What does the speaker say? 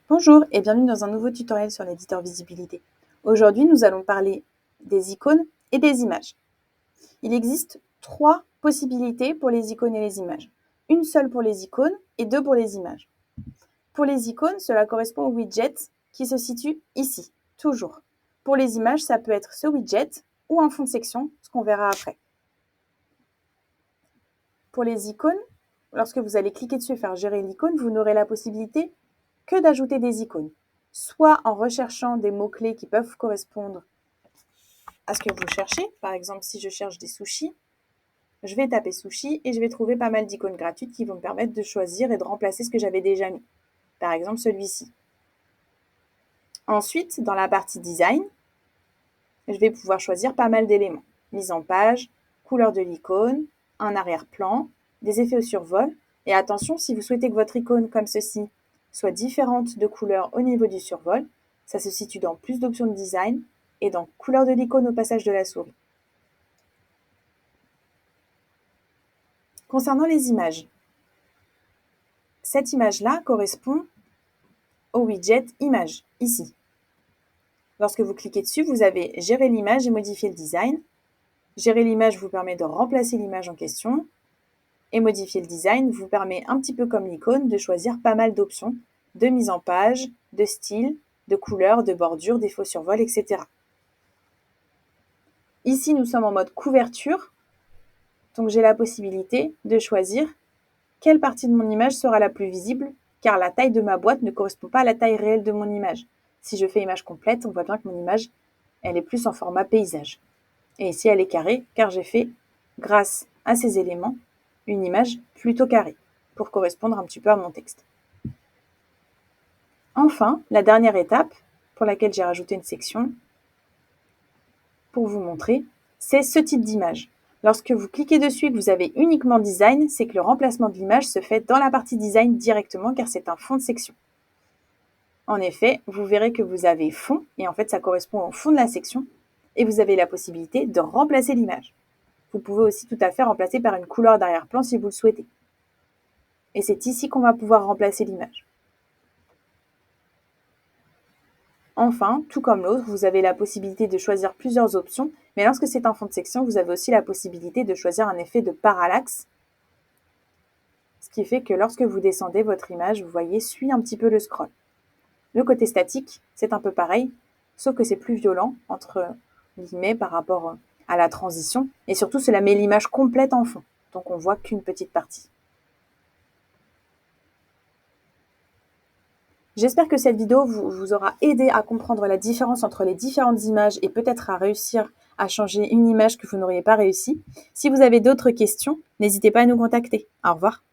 Bonjour et bienvenue dans un nouveau tutoriel sur l'éditeur visibilité. Aujourd'hui, nous allons parler des icônes et des images. Il existe 3 possibilités pour les icônes et les images. Une seule pour les icônes et 2 pour les images. Pour les icônes, cela correspond au widget qui se situe ici, toujours. Pour les images, ça peut être ce widget ou un fond de section, ce qu'on verra après. Pour les icônes, lorsque vous allez cliquer dessus et faire gérer l'icône, vous n'aurez la possibilité que d'ajouter des icônes, soit en recherchant des mots-clés qui peuvent correspondre à ce que vous cherchez. Par exemple, si je cherche des sushis, je vais taper sushi et je vais trouver pas mal d'icônes gratuites qui vont me permettre de choisir et de remplacer ce que j'avais déjà mis. Par exemple, celui-ci. Ensuite, dans la partie design, je vais pouvoir choisir pas mal d'éléments. Mise en page, couleur de l'icône, un arrière-plan, des effets au survol. Et attention, si vous souhaitez que votre icône, comme ceci, soit différente de couleur au niveau du survol, ça se situe dans plus d'options de design et dans couleur de l'icône au passage de la souris. Concernant les images, cette image-là correspond au widget image, ici. Lorsque vous cliquez dessus, vous avez gérer l'image et modifier le design. Gérer l'image vous permet de remplacer l'image en question. Et modifier le design vous permet, un petit peu comme l'icône, de choisir pas mal d'options de mise en page, de style, de couleur, de bordure, d'effets au survol, etc. Ici, nous sommes en mode couverture. Donc, j'ai la possibilité de choisir quelle partie de mon image sera la plus visible, car la taille de ma boîte ne correspond pas à la taille réelle de mon image. Si je fais image complète, on voit bien que mon image, elle est plus en format paysage. Et ici, elle est carrée, car j'ai fait, grâce à ces éléments, une image plutôt carrée, pour correspondre un petit peu à mon texte. Enfin, la dernière étape, pour laquelle j'ai rajouté une section, pour vous montrer, c'est ce type d'image. Lorsque vous cliquez dessus et que vous avez uniquement design, c'est que le remplacement de l'image se fait dans la partie design directement, car c'est un fond de section. En effet, vous verrez que vous avez fond, et en fait ça correspond au fond de la section, et vous avez la possibilité de remplacer l'image. Vous pouvez aussi tout à fait remplacer par une couleur d'arrière-plan si vous le souhaitez. Et c'est ici qu'on va pouvoir remplacer l'image. Enfin, tout comme l'autre, vous avez la possibilité de choisir plusieurs options, mais lorsque c'est un fond de section, vous avez aussi la possibilité de choisir un effet de parallaxe, ce qui fait que lorsque vous descendez, votre image, vous voyez, suit un petit peu le scroll. Le côté statique, c'est un peu pareil, sauf que c'est plus violent, entre guillemets, par rapport à la transition, et surtout cela met l'image complète en fond, donc on voit qu'une petite partie. J'espère que cette vidéo vous aura aidé à comprendre la différence entre les différentes images et peut-être à réussir à changer une image que vous n'auriez pas réussi. Si vous avez d'autres questions, n'hésitez pas à nous contacter. Au revoir.